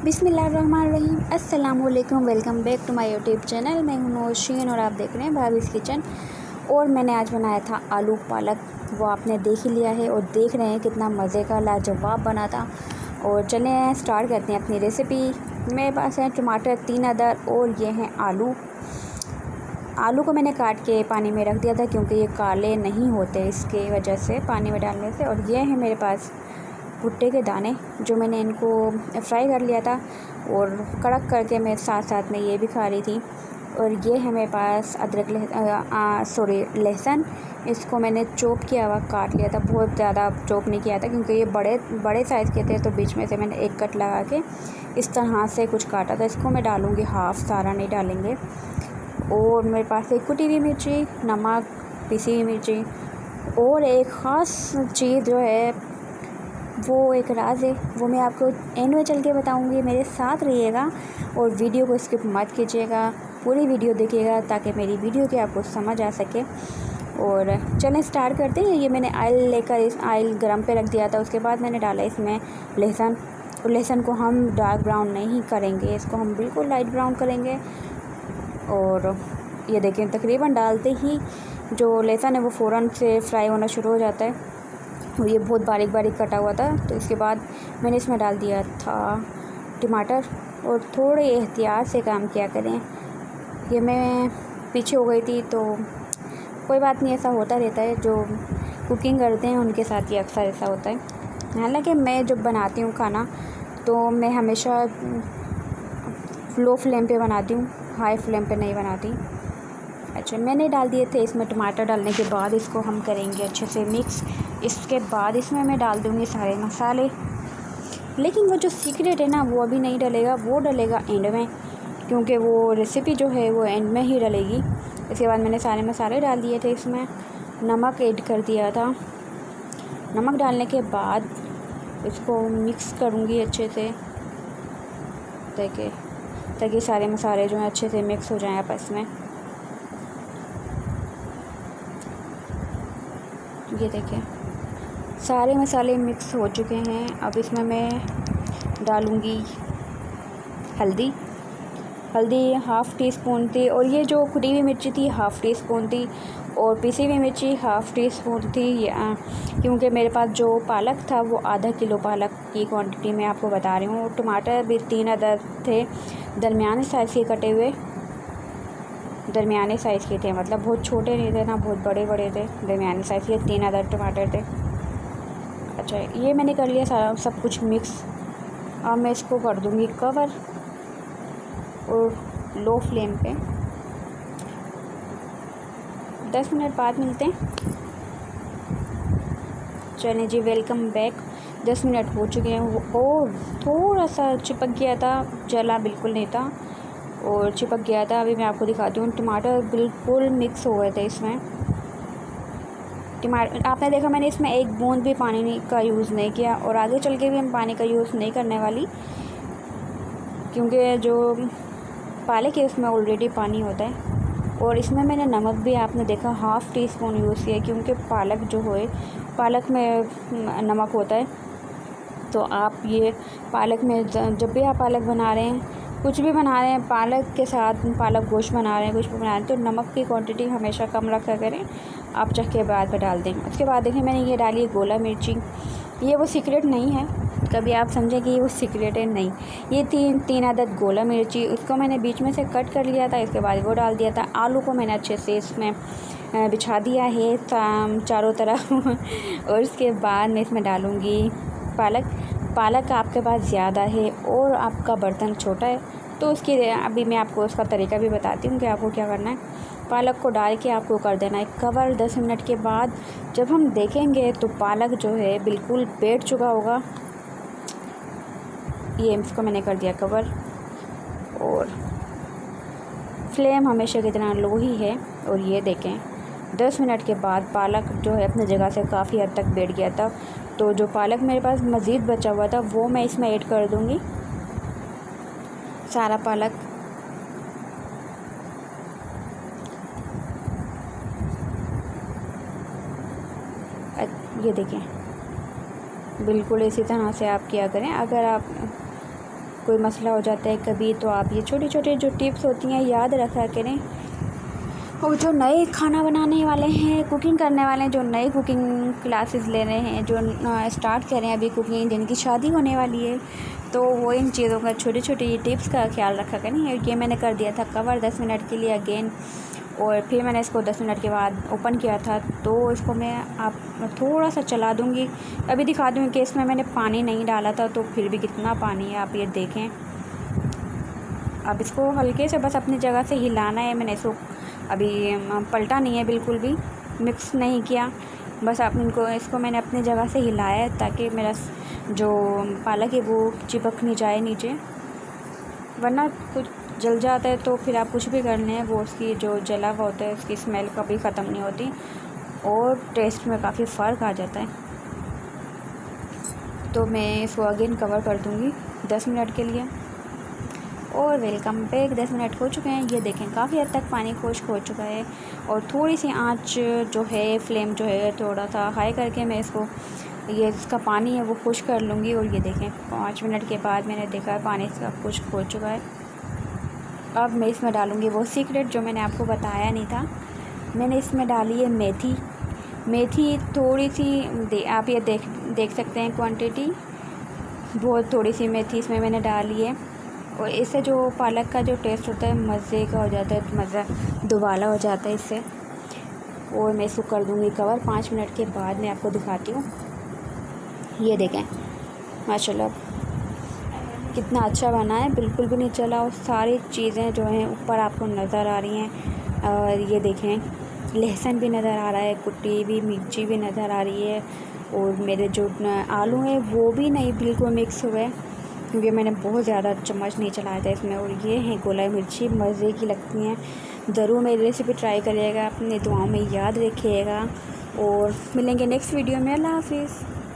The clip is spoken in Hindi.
बिस्मिल्लाहिर्रहमानिर्रहीम अस्सलामुअलैकुम। Welcome back to my YouTube channel. मैं हूं नौशीन और आप देख रहे हैं भाभीज़ किचन। और मैंने आज बनाया था आलू पालक, वो आपने देख ही लिया है और देख रहे हैं कितना मज़े का लाजवाब बना था। और चलें स्टार्ट करते हैं अपनी रेसिपी। मेरे पास है टमाटर 3 अदद और ये हैं आलू को मैंने काट के पानी में रख दिया था क्योंकि ये काले नहीं होते, इसके वजह से पानी में डालने से। और ये है मेरे पास भुट्टे के दाने जो मैंने इनको फ्राई कर लिया था और कड़क करके मैं साथ साथ में ये भी खा रही थी। और ये है मेरे पास अदरक लहसुन, इसको मैंने चॉप किया हुआ काट लिया था। बहुत ज़्यादा चॉप नहीं किया था क्योंकि ये बड़े साइज़ के थे, तो बीच में से मैंने एक कट लगा के इस तरह से कुछ काटा था। इसको मैं डालूँगी हाफ़, सारा नहीं डालेंगे। और मेरे पास एक कुटी हुई मिर्ची, नमक, पिसी हुई मिर्ची और एक ख़ास चीज़ जो है वो एक राज है, वो मैं आपको एंड में चल के बताऊँगी। मेरे साथ रहिएगा और वीडियो को स्किप मत कीजिएगा, पूरी वीडियो देखिएगा ताकि मेरी वीडियो की आपको समझ आ सके। और चलें स्टार्ट करते हैं। ये मैंने ऑयल लेकर इस ऑयल गरम पे रख दिया था। उसके बाद मैंने डाला इसमें लहसुन। और लहसुन को हम डार्क ब्राउन नहीं करेंगे, इसको हम बिल्कुल लाइट ब्राउन करेंगे। और ये देखें, तकरीबन डालते ही जो लहसुन है वो फ़ौरन से फ्राई होना शुरू हो जाता है। और ये बहुत बारीक बारीक कटा हुआ था। तो इसके बाद मैंने इसमें डाल दिया था टमाटर और थोड़े एहतियात से काम किया करें। ये मैं पीछे हो गई थी, तो कोई बात नहीं, ऐसा होता रहता है। जो कुकिंग करते हैं उनके साथ ही अक्सर ऐसा होता है। हालांकि मैं जब बनाती हूँ खाना तो मैं हमेशा लो फ्लेम पे बनाती हूँ, हाई फ्लेम पे नहीं बनाती। अच्छा, मैंने डाल दिए थे इसमें टमाटर। डालने के बाद इसको हम करेंगे अच्छे से मिक्स। इसके बाद इसमें मैं डाल दूँगी सारे मसाले, लेकिन वो जो सीक्रेट है ना वो अभी नहीं डलेगा, वो डलेगा एंड में, क्योंकि वो रेसिपी जो है वो एंड में ही डलेगी। इसके बाद मैंने सारे मसाले डाल दिए थे, इसमें नमक ऐड कर दिया था। नमक डालने के बाद इसको मिक्स करूँगी अच्छे से, देखिए, ताकि सारे मसाले जो हैं अच्छे से मिक्स हो जाएं आपस में। ये देखिए, सारे मसाले मिक्स हो चुके हैं। अब इसमें मैं डालूँगी हल्दी हाफ़ टी स्पून थी। और ये जो कुटी हुई मिर्ची थी हाफ़ टी स्पून थी। और पिसी हुई मिर्ची हाफ़ टी स्पून थी। क्योंकि मेरे पास जो पालक था वो आधा किलो पालक की क्वांटिटी में आपको बता रही हूँ। टमाटर भी 3 अदद थे, दरमियाने साइज़ के कटे हुए, दरमियाने साइज़ के थे, मतलब बहुत छोटे नहीं थे ना बहुत बड़े थे, दरमियाने साइज़ के 3 अदद टमाटर थे। अच्छा, ये मैंने कर लिया सारा सब कुछ मिक्स। अब मैं इसको कर दूँगी कवर और लो फ्लेम पे 10 मिनट बाद मिलते हैं। चलें जी, वेलकम बैक। 10 मिनट हो चुके हैं और थोड़ा सा चिपक गया था, जला बिल्कुल नहीं था और चिपक गया था। अभी मैं आपको दिखाती हूँ, टमाटर बिल्कुल मिक्स हो गए थे इसमें। टमाटर आपने देखा, मैंने इसमें एक बूंद भी पानी का यूज़ नहीं किया और आगे चल के भी हम पानी का यूज़ नहीं करने वाली, क्योंकि जो पालक है उसमें ऑलरेडी पानी होता है। और इसमें मैंने नमक भी आपने देखा हाफ़ टी स्पून यूज़ किया, क्योंकि पालक में नमक होता है। तो आप ये पालक में जब भी आप पालक बना रहे हैं, कुछ भी बना रहे हैं, पालक के साथ पालक गोश्त बना रहे हैं, कुछ भी बना रहे हैं, तो नमक की क्वांटिटी हमेशा कम रखा करें। आप चख के बाद में डाल दें। उसके बाद देखिए, मैंने ये डाली है गोला मिर्ची। ये वो सीक्रेट नहीं है, कभी आप समझें कि ये वो सीक्रेट है, नहीं। ये तीन अदद गोला मिर्ची, उसको मैंने बीच में से कट कर लिया था। इसके बाद वो डाल दिया था। आलू को मैंने अच्छे से इसमें बिछा दिया है चारों तरफ और उसके बाद मैं इसमें डालूँगी पालक आपके पास ज़्यादा है और आपका बर्तन छोटा है, तो उसकी अभी मैं आपको उसका तरीका भी बताती हूँ कि आपको क्या करना है। पालक को डाल के आपको कर देना है कवर। 10 मिनट के बाद जब हम देखेंगे तो पालक जो है बिल्कुल बैठ चुका होगा। ये इसको मैंने कर दिया कवर और फ्लेम हमेशा की तरह लो ही है। और ये देखें, 10 मिनट के बाद पालक जो है अपनी जगह से काफ़ी हद तक बैठ गया था। तो जो पालक मेरे पास मज़ीद बचा हुआ था वो मैं इसमें ऐड कर दूँगी, सारा पालक। ये देखें, बिल्कुल इसी तरह से आप किया करें। अगर आप कोई मसला हो जाता है कभी, तो आप ये छोटी छोटी जो टिप्स होती हैं याद रखा करें। और जो नए खाना बनाने वाले हैं, कुकिंग करने वाले हैं, जो नए कुकिंग क्लासेस ले रहे हैं, जो स्टार्ट कर रहे हैं अभी कुकिंग, जिनकी शादी होने वाली है, तो वो इन चीज़ों का छोटी छोटी टिप्स का ख्याल रखा करें। ये मैंने कर दिया था कवर 10 मिनट के लिए अगेन, और फिर मैंने इसको 10 मिनट के बाद ओपन किया था। तो इसको मैं आप थोड़ा सा चला दूँगी, अभी दिखा दूँगी कि इसमें मैंने पानी नहीं डाला था, तो फिर भी कितना पानी है आप ये देखें। अब इसको हल्के से बस अपनी जगह से हिलाना है। मैंने इसको अभी पलटा नहीं है, बिल्कुल भी मिक्स नहीं किया, बस आप इसको मैंने अपनी जगह से हिलाया है ताकि मेरा जो पालक है वो चिपक नहीं जाए नीचे, वरना कुछ जल जाता है तो फिर आप कुछ भी कर लें वो उसकी जो जला हुआ होता है उसकी स्मेल कभी ख़त्म नहीं होती और टेस्ट में काफ़ी फ़र्क आ जाता है। तो मैं इसको अगेन कवर कर दूँगी 10 मिनट के लिए। और वेलकम बैक, 10 मिनट हो चुके हैं। ये देखें काफ़ी हद तक पानी खुश्क हो चुका है, और थोड़ी सी आंच जो है, फ्लेम जो है थोड़ा सा हाई करके मैं इसको ये इसका पानी है वो खुश्क कर लूँगी। और ये देखें 5 मिनट के बाद मैंने देखा है पानी इसका खुश्क हो चुका है। अब मैं इसमें डालूँगी वो सीक्रेट जो मैंने आपको बताया नहीं था। मैंने इसमें डाली है मेथी थोड़ी सी, आप ये देख सकते हैं क्वांटिटी, बहुत थोड़ी सी मेथी इसमें मैंने डाली है। और इससे जो पालक का जो टेस्ट होता है मज़े का हो जाता है, मज़ा दुबाला हो जाता है इससे। और मैं इसको कर दूँगी कवर 5 मिनट के बाद मैं आपको दिखाती हूँ। ये देखें माशाल्लाह कितना अच्छा बना है, बिल्कुल भी नहीं चला, और सारी चीज़ें जो हैं ऊपर आपको नज़र आ रही हैं। और ये देखें लहसुन भी नज़र आ रहा है, कुटी भी, मिर्ची भी नज़र आ रही है, और मेरे जो आलू हैं वो भी नहीं बिल्कुल मिक्स हुए, क्योंकि मैंने बहुत ज़्यादा चम्मच नहीं चलाया था इसमें। और ये हैं गोलाई मिर्ची, मज़े की लगती हैं। ज़रूर मेरी रेसिपी ट्राई करिएगा, अपनी दुआओं में याद रखिएगा, और मिलेंगे नेक्स्ट वीडियो में। अल्लाह हाफिज़।